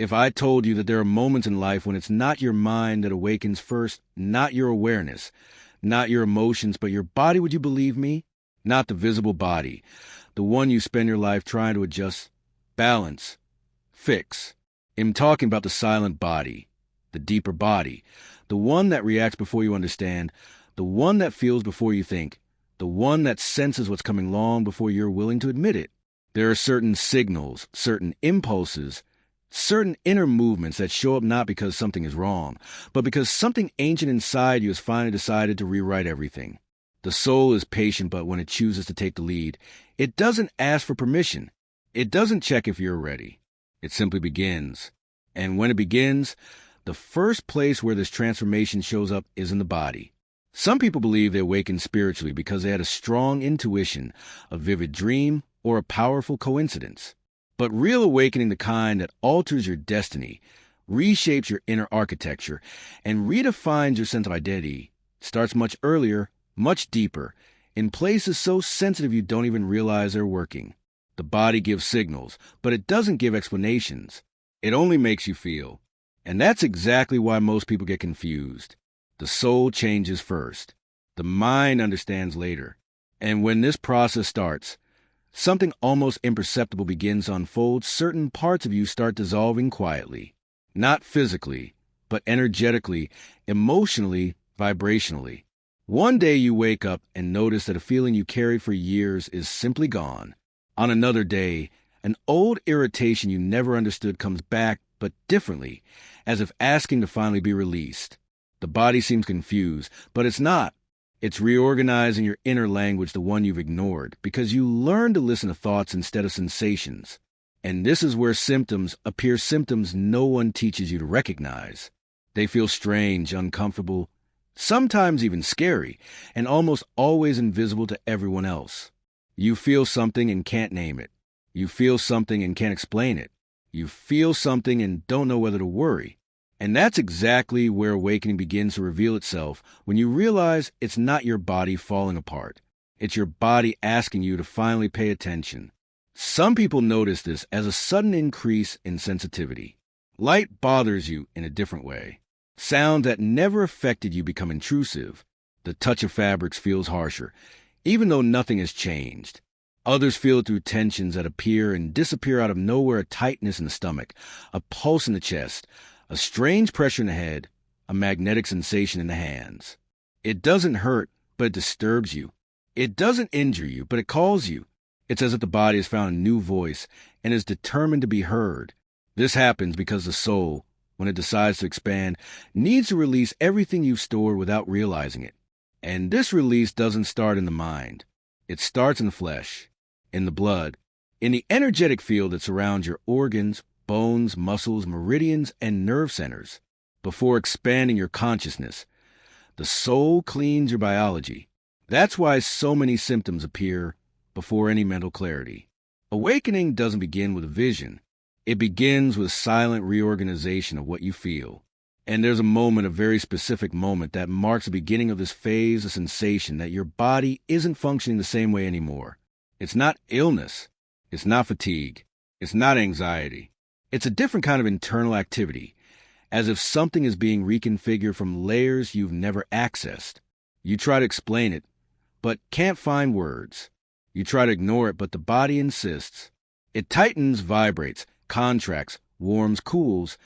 If I told you that there are moments in life when it's not your mind that awakens first, not your awareness, not your emotions, but your body, would you believe me? Not the visible body, the one you spend your life trying to adjust, balance, fix. I'm talking about the silent body, the deeper body, the one that reacts before you understand, the one that feels before you think, the one that senses what's coming long before you're willing to admit it. There are certain signals, certain impulses, certain inner movements that show up not because something is wrong, but because something ancient inside you has finally decided to rewrite everything. The soul is patient, but when it chooses to take the lead, it doesn't ask for permission. It doesn't check if you're ready. It simply begins. And when it begins, the first place where this transformation shows up is in the body. Some people believe they awaken spiritually because they had a strong intuition, a vivid dream, or a powerful coincidence. But real awakening, the kind that alters your destiny, reshapes your inner architecture, and redefines your sense of identity, starts much earlier, much deeper, in places so sensitive you don't even realize they're working. The body gives signals, but it doesn't give explanations. It only makes you feel. And that's exactly why most people get confused. The soul changes first. The mind understands later. And when this process starts, something almost imperceptible begins to unfold. Certain parts of you start dissolving quietly. Not physically, but energetically, emotionally, vibrationally. One day you wake up and notice that a feeling you carried for years is simply gone. On another day, an old irritation you never understood comes back, but differently, as if asking to finally be released. The body seems confused, but it's not. It's reorganizing your inner language, the one you've ignored, because you learn to listen to thoughts instead of sensations. And this is where symptoms appear, symptoms no one teaches you to recognize. They feel strange, uncomfortable, sometimes even scary, and almost always invisible to everyone else. You feel something and can't name it. You feel something and can't explain it. You feel something and don't know whether to worry. And that's exactly where awakening begins to reveal itself, when you realize it's not your body falling apart. It's your body asking you to finally pay attention. Some people notice this as a sudden increase in sensitivity. Light bothers you in a different way. Sounds that never affected you become intrusive. The touch of fabrics feels harsher, even though nothing has changed. Others feel it through tensions that appear and disappear out of nowhere, a tightness in the stomach, a pulse in the chest, a strange pressure in the head, a magnetic sensation in the hands. It doesn't hurt, but it disturbs you. It doesn't injure you, but it calls you. It's as if the body has found a new voice and is determined to be heard. This happens because the soul, when it decides to expand, needs to release everything you've stored without realizing it. And this release doesn't start in the mind. It starts in the flesh, in the blood, in the energetic field that surrounds your organs, bones, muscles, meridians, and nerve centers. Before expanding your consciousness, the soul cleans your biology. That's why so many symptoms appear before any mental clarity. Awakening doesn't begin with a vision. It begins with silent reorganization of what you feel. And there's a moment, a very specific moment, that marks the beginning of this phase, a sensation that your body isn't functioning the same way anymore. It's not illness. It's not fatigue. It's not anxiety. It's a different kind of internal activity, as if something is being reconfigured from layers you've never accessed. You try to explain it, but can't find words. You try to ignore it, but the body insists. It tightens, vibrates, contracts, warms, cools,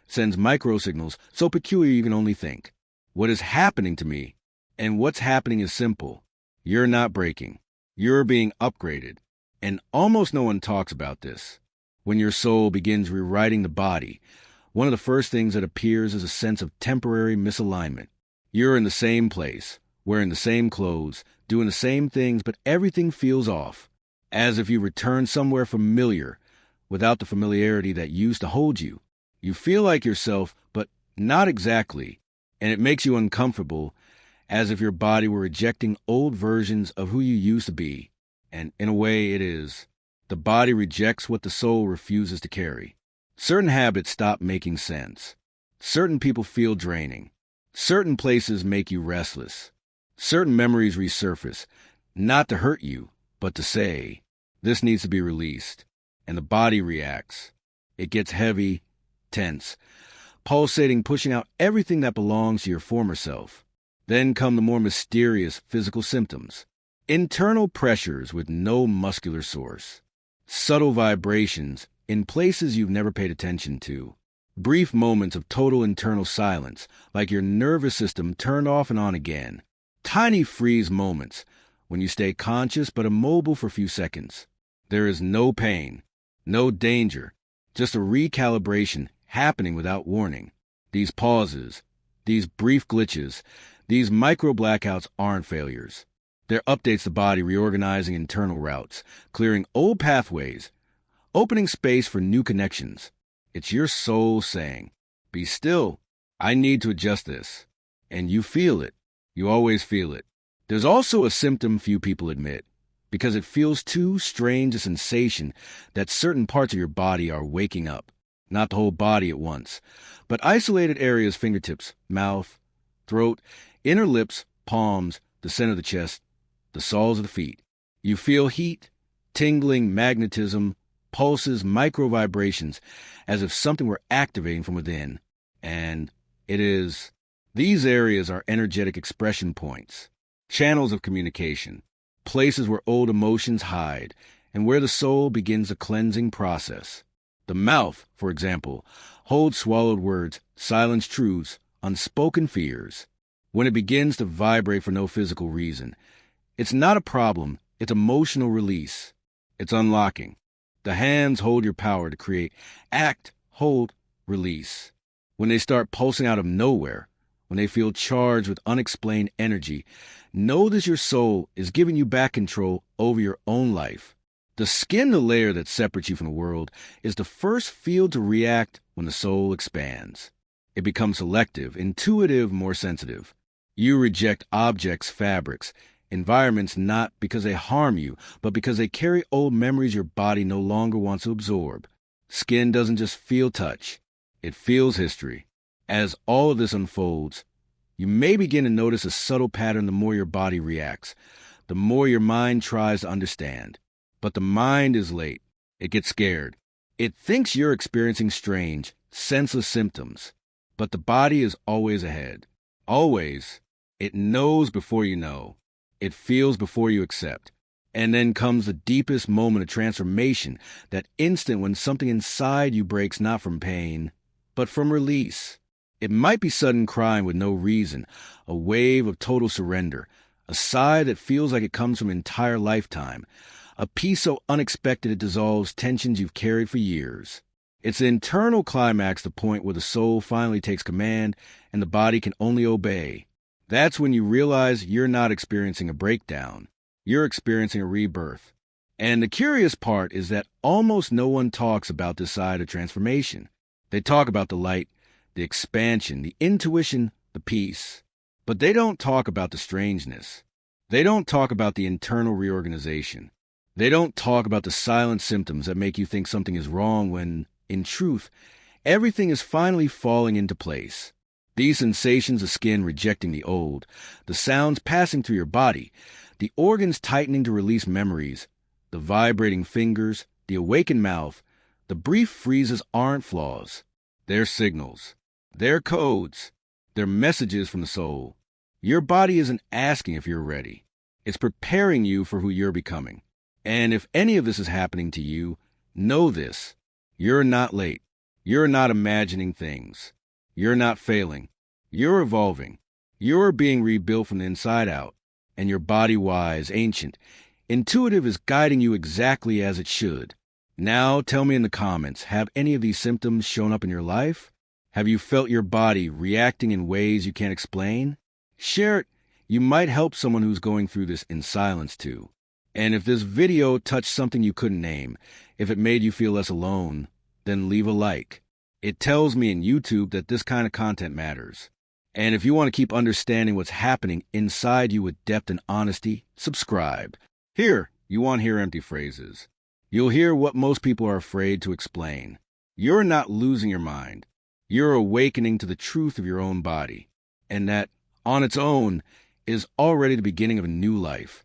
sends microsignals so peculiar you can only think, what is happening to me? And what's happening is simple. You're not breaking. You're being upgraded. And almost no one talks about this. When your soul begins rewriting the body, one of the first things that appears is a sense of temporary misalignment. You're in the same place, wearing the same clothes, doing the same things, but everything feels off, as if you returned somewhere familiar, without the familiarity that used to hold you. You feel like yourself, but not exactly, and it makes you uncomfortable, as if your body were rejecting old versions of who you used to be. And in a way, it is. The body rejects what the soul refuses to carry. Certain habits stop making sense. Certain people feel draining. Certain places make you restless. Certain memories resurface, not to hurt you, but to say, this needs to be released. And the body reacts. It gets heavy, tense, pulsating, pushing out everything that belongs to your former self. Then come the more mysterious physical symptoms. Internal pressures with no muscular source. Subtle vibrations in places you've never paid attention to. Brief moments of total internal silence, like your nervous system turned off and on again. Tiny freeze moments when you stay conscious but immobile for a few seconds. There is no pain, no danger, just a recalibration happening without warning. These pauses, these brief glitches, these micro blackouts aren't failures. They're updates the body reorganizing internal routes, clearing old pathways, opening space for new connections. It's your soul saying, "Be still. I need to adjust this." And you feel it. You always feel it. There's also a symptom few people admit, because it feels too strange a sensation that certain parts of your body are waking up. Not the whole body at once, but isolated areas, fingertips, mouth, throat, inner lips, palms, the center of the chest, the soles of the feet. You feel heat, tingling, magnetism, pulses, micro vibrations, as if something were activating from within. And it is. These areas are energetic expression points, channels of communication, places where old emotions hide, and where the soul begins a cleansing process. The mouth, for example, holds swallowed words, silenced truths, unspoken fears. When it begins to vibrate for no physical reason, it's not a problem, it's emotional release. It's unlocking. The hands hold your power to create, act, hold, release. When they start pulsing out of nowhere, when they feel charged with unexplained energy, know that your soul is giving you back control over your own life. The skin, the layer that separates you from the world, is the first field to react when the soul expands. It becomes selective, intuitive, more sensitive. You reject objects, fabrics, environments not because they harm you, but because they carry old memories your body no longer wants to absorb. Skin doesn't just feel touch, it feels history. As all of this unfolds, you may begin to notice a subtle pattern the more your body reacts, the more your mind tries to understand. But the mind is late. It gets scared. It thinks you're experiencing strange, senseless symptoms. But the body is always ahead. Always. It knows before you know. It feels before you accept. And then comes the deepest moment of transformation, that instant when something inside you breaks not from pain, but from release. It might be sudden crying with no reason, a wave of total surrender, a sigh that feels like it comes from an entire lifetime, a peace so unexpected it dissolves tensions you've carried for years. It's the internal climax, the point where the soul finally takes command and the body can only obey. That's when you realize you're not experiencing a breakdown. You're experiencing a rebirth. And the curious part is that almost no one talks about this side of transformation. They talk about the light, the expansion, the intuition, the peace. But they don't talk about the strangeness. They don't talk about the internal reorganization. They don't talk about the silent symptoms that make you think something is wrong when, in truth, everything is finally falling into place. These sensations, the skin rejecting the old, the sounds passing through your body, the organs tightening to release memories, the vibrating fingers, the awakened mouth, the brief freezes aren't flaws. They're signals. They're codes. They're messages from the soul. Your body isn't asking if you're ready. It's preparing you for who you're becoming. And if any of this is happening to you, know this. You're not late. You're not imagining things. You're not failing. You're evolving. You're being rebuilt from the inside out. And your body, wise, ancient, intuitive, is guiding you exactly as it should. Now tell me in the comments, have any of these symptoms shown up in your life? Have you felt your body reacting in ways you can't explain? Share it. You might help someone who's going through this in silence too. And if this video touched something you couldn't name, if it made you feel less alone, then leave a like. It tells me in YouTube that this kind of content matters. And if you want to keep understanding what's happening inside you with depth and honesty, subscribe. Here, you won't hear empty phrases. You'll hear what most people are afraid to explain. You're not losing your mind. You're awakening to the truth of your own body. And that, on its own, is already the beginning of a new life.